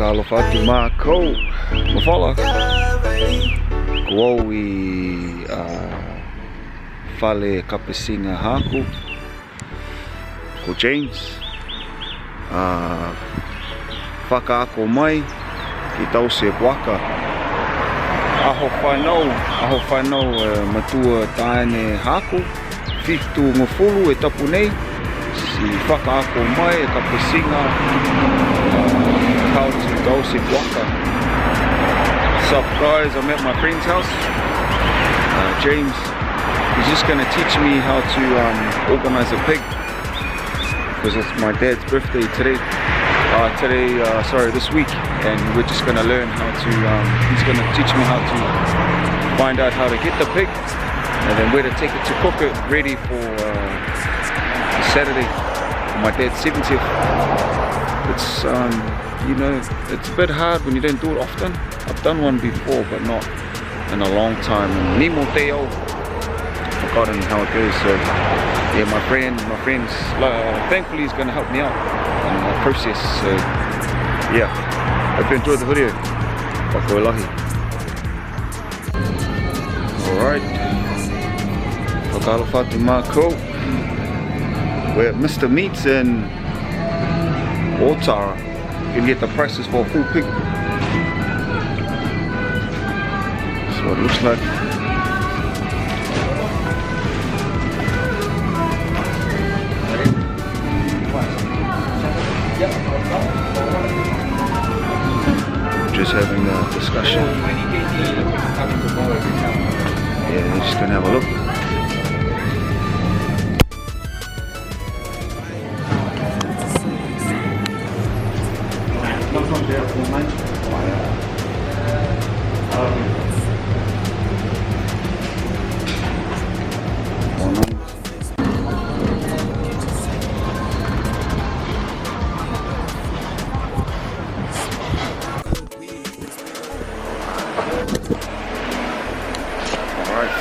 Whakalofa atu mākou. Mawhala. Ko au I whale kapesinga haku. Ko James. Whakaako mai ki tause Puaka. Aho whanau matua tāne haku. Whitu ngawhulu e tapu nei. Si whakaako mai e kapesinga how to tause Puaka. What's up guys, I'm at my friend's house. James, he's just going to teach me how to organize a pig. Because it's my dad's birthday today. This week, and we're just gonna learn how to. He's gonna teach me how to find out how to get the pig, and then where to take it to cook it ready for Saturday, my dad's 70th. It's it's a bit hard when you don't do it often. I've done one before, but not in a long time. Nemo Teo, forgotten how it goes. So yeah, my friends, thankfully he's gonna help me out in the process. So yeah, hope you enjoyed the video. Whakaolahi. Alright, whakalofa atu mākou. We're at Mr. Meats in Otara. You can get the prices for a full pig. That's what it looks like. Just having a discussion. Yeah, they're just gonna have a look.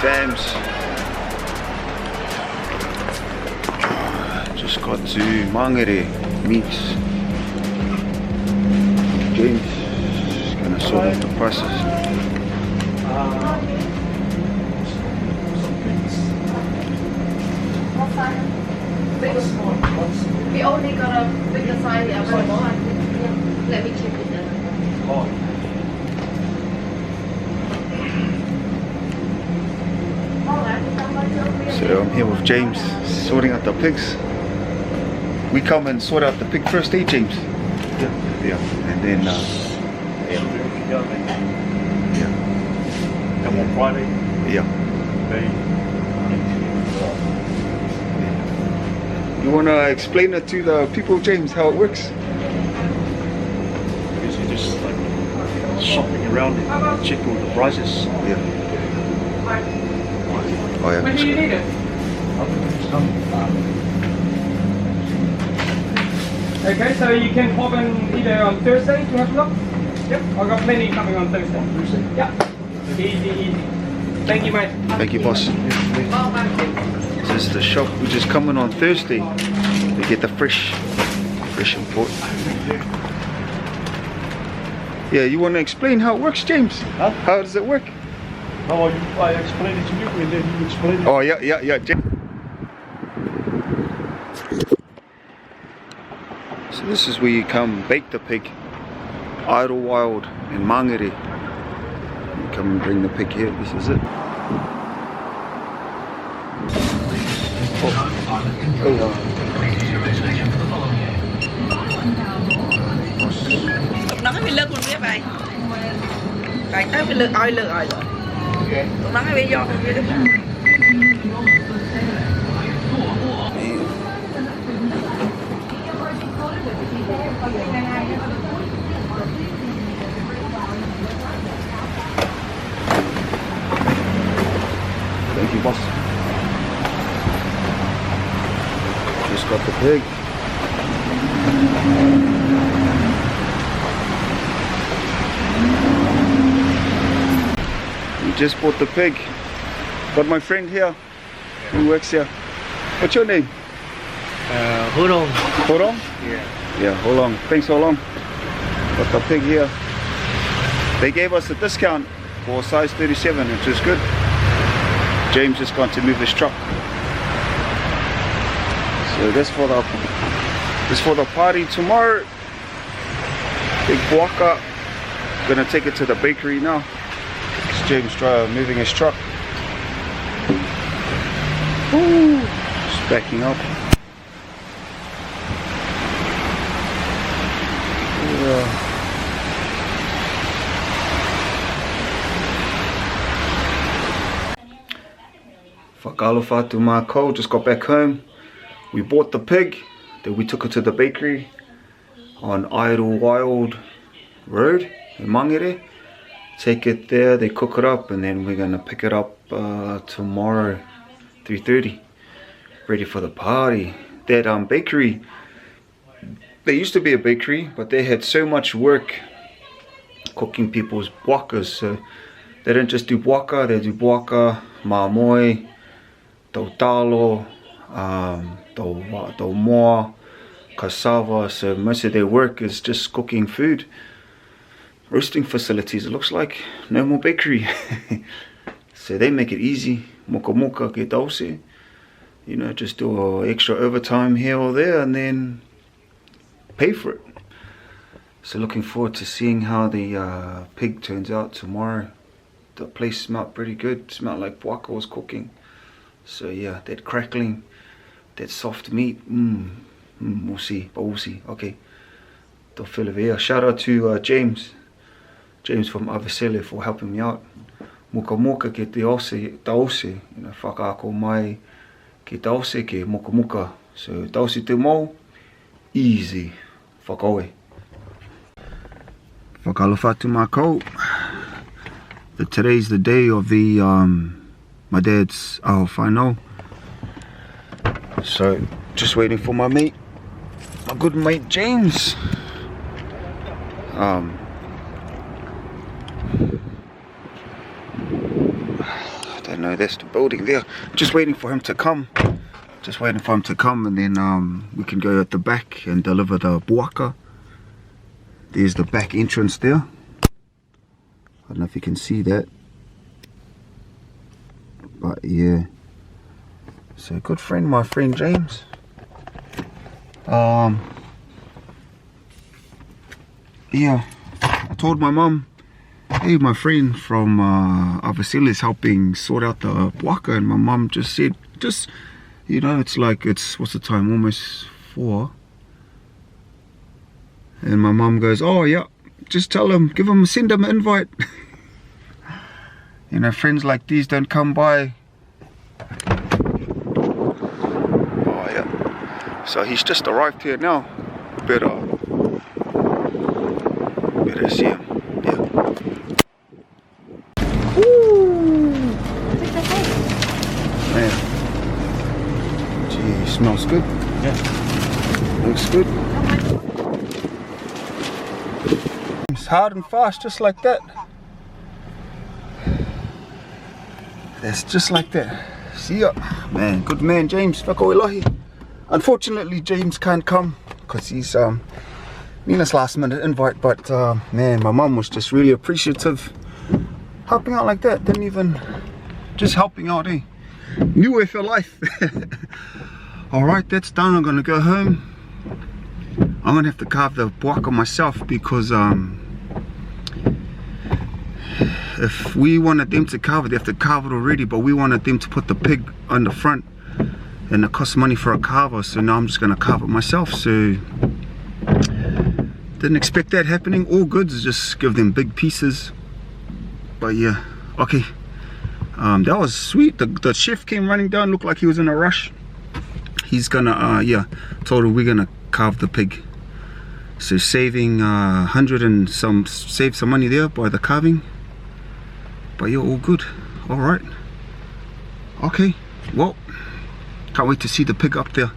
Fams, just got to Mangere Meats. James is gonna sort out the prices. Big or small? We only got a bigger size available. Let me check it then. So I'm here with James, sorting out the pigs. We come and sort out the pig first, eh, James? Yeah. And then Come on Friday. yeah. You wanna explain it to the people, James, how it works? Because you're just like shopping around and check all the prices. Yeah. Oh yeah. When do you need it? Okay, so you can pop in either on Thursday to have a look. Yep, I've got plenty coming on Thursday. Yeah. Easy. Thank you, mate. Thank you, boss. This is the shop. We're just coming on Thursday to get the fresh import. Yeah, you want to explain how it works, James? Huh? How does it work? How are you? I explain it to you and then you explain it. Oh yeah. James. So this is where you come bake the pig. Idlewild in Mangere. You come and bring the pig here. This is it. Lúc đó mới lơ con biết vậy. Cái tới mới lơ rồi. Lúc đó mới do con biết. Thank you, boss. Just got the pig. We just bought the pig. Got my friend here who works here. What's your name? Hold on. Hold on? Yeah. Yeah, hold on. Thanks, hold on. Got the pig here. They gave us a discount for size 37, which is good. James just gone to move his truck. So that's for the party tomorrow. Big Puaka. Gonna take it to the bakery now. It's James moving his truck. Ooh, just backing up. Yeah. Whakalofa tu mākou, just got back home. We bought the pig, then we took it to the bakery on Idlewild Road in Mangere. Take it there, they cook it up, and then we're gonna pick it up tomorrow, 3:30. Ready for the party. That bakery, there used to be a bakery, but they had so much work cooking people's puakas. So they don't just do puaka, they do puaka, mamoi, tautalo, tau moa, cassava. So most of their work is just cooking food. Roasting facilities, it looks like. No more bakery. So they make it easy. Moka moka ke tause. You know, just do extra overtime here or there and then pay for it. So looking forward to seeing how the pig turns out tomorrow. The place smelled pretty good. Smelled like Puaka was cooking. So yeah, that crackling, that soft meat. We'll see, but we'll see. Okay. Don't feel it here. Shout out to James from Avesele for helping me out. Muka muka ke te ose, tause, you know, whakaako mai ke tause ke muka muka. So tause te mau, easy, whakaoe. Whakalofa tu mākou. Today's the day of the my dad's aho whanau. So just waiting for my mate, my good mate James. I don't know, that's the building there. Just waiting for him to come. And then we can go at the back and deliver the Puaka. There's the back entrance there. I don't know if you can see that. But yeah. So good friend, my friend James. Yeah, I told my mum, hey, my friend from Avesele is helping sort out the Puaka, and my mum just said, you know, it's what's the time, almost 4. And my mum goes, oh yeah, just tell him, send him an invite. You know, friends like these don't come by. Oh yeah. So he's just arrived here now. Better see him. Yeah. Woo! Man. Gee, smells good. Yeah. Looks good. It's hard and fast, just like that. That's just like that. See ya. Man, good man, James. Whakauelohi. Unfortunately, James can't come because he's Nina's last minute invite, but man, my mum was just really appreciative. Helping out like that. Didn't even, just helping out, eh? New way for life. Alright, that's done. I'm gonna go home. I'm gonna have to carve the puaka myself because if we wanted them to carve it, they have to carve it already, but we wanted them to put the pig on the front, and it costs money for a carver, so now I'm just gonna carve it myself. So didn't expect that happening. All goods, just give them big pieces. But yeah, okay. That was sweet. The chef came running down, looked like he was in a rush. He's gonna yeah, told him we're gonna carve the pig. So saving 100 and some, save some money there by the carving. But you're all good. All right. Okay. Well, can't wait to see the pig up there.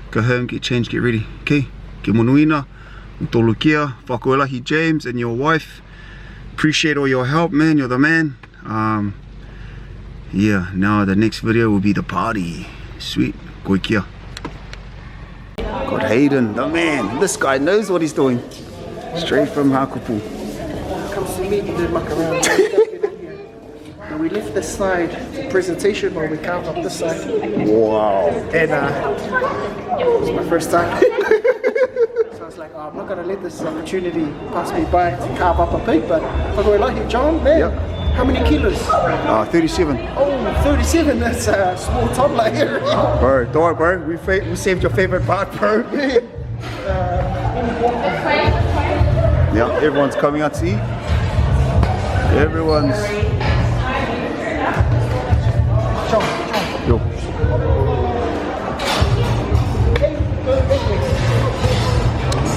Go home, get changed, get ready. Okay. Ke monuina, utolukia, whakauelohi James and your wife. Appreciate all your help, man. You're the man. Yeah. Now the next video will be the party. Sweet. Koe kia. Got Hayden, the man. This guy knows what he's doing. Straight from Hakupu. Comes to meet and then muck around. And we left this side for presentation while we carve up this side. Wow. And it's my first time. So I was like, oh, I'm not going to let this opportunity pass me by to carve up a pig. But if I go like you, John, man, how many kilos? 37. Oh, 37, that's a small toddler here. Bro, don't worry, bro. We saved your favorite part, bro. Yeah, everyone's coming out to eat. Everyone's. Yo.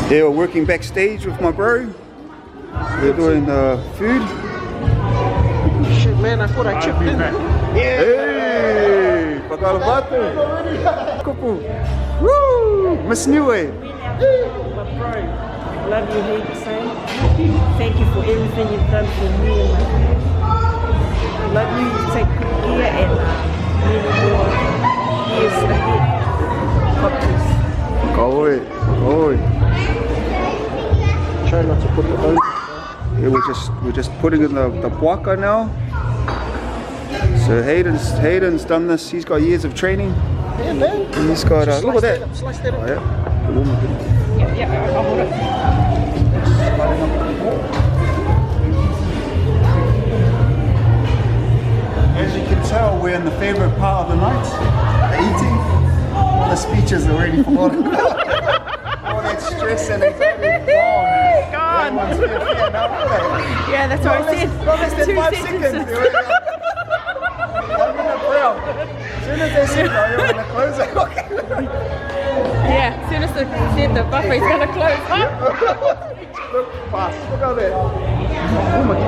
Yeah, we're working backstage with my bro. We're doing food. Shit, man, I thought I chipped in. Hey, Pakalabate. Kupu. Woo! Miss Niue. Love you, Hayden. Thank you for everything you've done for me and my family. Love you. Take good care and many more years ahead. God bless. Go away. Go away. Try not to put the bone. Yeah, we're just putting in the Puaka now. So Hayden's done this. He's got years of training. Yeah, man. And he's got look at that. Slice that up. Oh, yeah. I'll hold it. As you can tell, we're in the favorite part of the night, the eating. All the speeches are already forgotten. All that stress and anxiety gone. Everyone's here, Yeah, that's what I said. Not less than 2 5 sentences. seconds. 1 minute brown. As soon as they said, "Oh, you're going to close it." Yeah, as soon as they said the buffet's going to close. Look, fast. Look out there. Oh my